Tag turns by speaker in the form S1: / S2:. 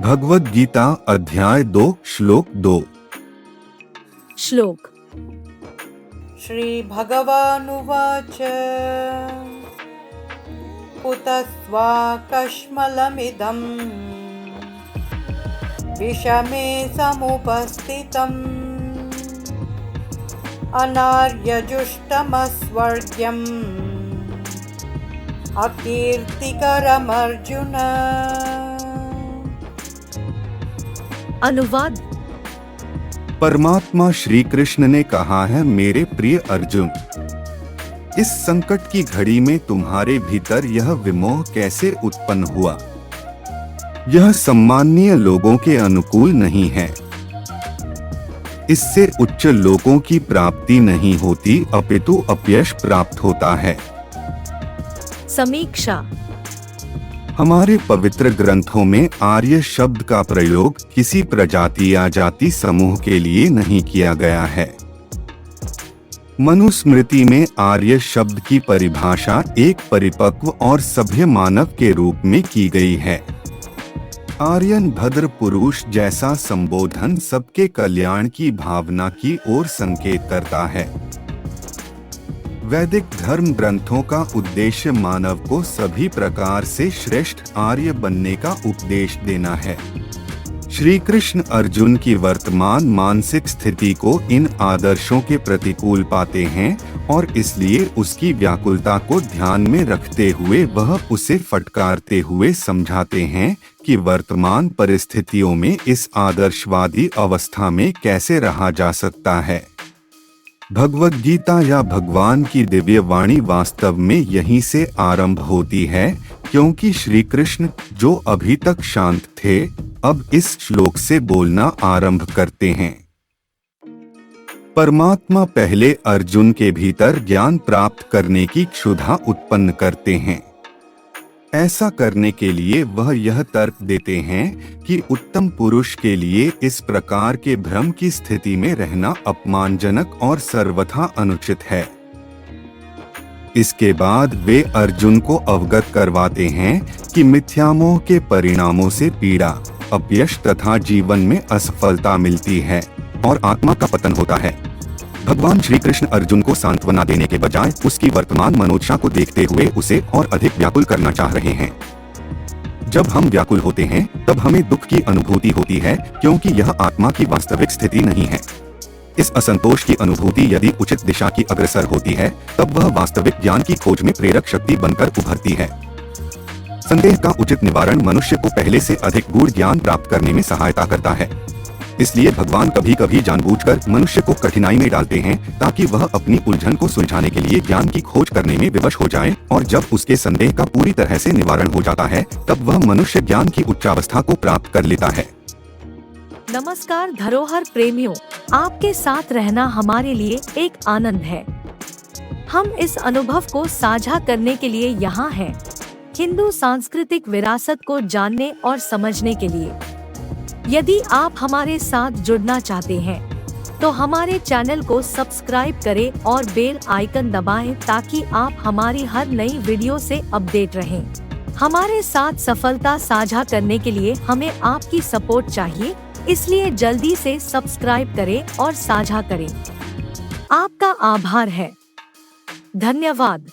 S1: भगवद गीता अध्याय 2 श्लोक 2।
S2: श्लोक।
S3: श्री भगवानुवाच कुतस्त्वाकश्मलमिदं विषमे समुपस्थितम् अनार्यजुष्टमस्वर्ग्यम् अकीर्तिकरमर्जुन।
S2: अनुवाद।
S1: परमात्मा श्री कृष्ण ने कहा है, मेरे प्रिय अर्जुन, इस संकट की घड़ी में तुम्हारे भीतर यह विमोह कैसे उत्पन्न हुआ? यह सम्माननीय लोगों के अनुकूल नहीं है। इससे उच्च लोकों की प्राप्ति नहीं होती, अपितु अपयश प्राप्त होता है।
S2: समीक्षा।
S1: हमारे पवित्र ग्रंथों में आर्य शब्द का प्रयोग किसी प्रजाति या जाति समूह के लिए नहीं किया गया है। मनुस्मृति में आर्य शब्द की परिभाषा एक परिपक्व और सभ्य मानव के रूप में की गई है। आर्यन भद्र पुरुष जैसा संबोधन सबके कल्याण की भावना की ओर संकेत करता है। वैदिक धर्म ग्रंथों का उद्देश्य मानव को सभी प्रकार से श्रेष्ठ आर्य बनने का उपदेश देना है। श्री कृष्ण अर्जुन की वर्तमान मानसिक स्थिति को इन आदर्शों के प्रतिकूल पाते हैं और इसलिए उसकी व्याकुलता को ध्यान में रखते हुए वह उसे फटकारते हुए समझाते हैं कि वर्तमान परिस्थितियों में इस आदर्शवादी अवस्था में कैसे रहा जा सकता है। भगवद गीता या भगवान की दिव्य वाणी वास्तव में यहीं से आरंभ होती है, क्योंकि श्री कृष्ण जो अभी तक शांत थे अब इस श्लोक से बोलना आरंभ करते हैं। परमात्मा पहले अर्जुन के भीतर ज्ञान प्राप्त करने की क्षुधा उत्पन्न करते हैं। ऐसा करने के लिए वह यह तर्क देते हैं कि उत्तम पुरुष के लिए इस प्रकार के भ्रम की स्थिति में रहना अपमानजनक और सर्वथा अनुचित है। इसके बाद वे अर्जुन को अवगत करवाते हैं कि मिथ्यामोह के परिणामों से पीड़ा, अपयश तथा जीवन में असफलता मिलती है और आत्मा का पतन होता है। भगवान श्री कृष्ण अर्जुन को सांत्वना देने के बजाय उसकी वर्तमान मनोदशा को देखते हुए उसे और अधिक व्याकुल करना चाह रहे हैं। जब हम व्याकुल होते हैं तब हमें दुख की अनुभूति होती है, क्योंकि यह आत्मा की वास्तविक स्थिति नहीं है। इस असंतोष की अनुभूति यदि उचित दिशा की अग्रसर होती है तब वह वास्तविक ज्ञान की खोज में प्रेरक शक्ति बनकर उभरती है। संदेह का उचित निवारण मनुष्य को पहले से अधिक गूढ़ ज्ञान प्राप्त करने में सहायता करता है। इसलिए भगवान कभी कभी जानबूझकर मनुष्य को कठिनाई में डालते हैं ताकि वह अपनी उलझन को सुलझाने के लिए ज्ञान की खोज करने में विवश हो जाए, और जब उसके संदेह का पूरी तरह से निवारण हो जाता है तब वह मनुष्य ज्ञान की उच्चावस्था को प्राप्त कर लेता है।
S2: नमस्कार धरोहर प्रेमियों, आपके साथ रहना हमारे लिए एक आनंद है। हम इस अनुभव को साझा करने के लिए यहाँ हैं, हिंदू सांस्कृतिक विरासत को जानने और समझने के लिए। यदि आप हमारे साथ जुड़ना चाहते हैं तो हमारे चैनल को सब्सक्राइब करें और बेल आइकन दबाएं ताकि आप हमारी हर नई वीडियो से अपडेट रहें। हमारे साथ सफलता साझा करने के लिए हमें आपकी सपोर्ट चाहिए, इसलिए जल्दी से सब्सक्राइब करें और साझा करें। आपका आभार है। धन्यवाद।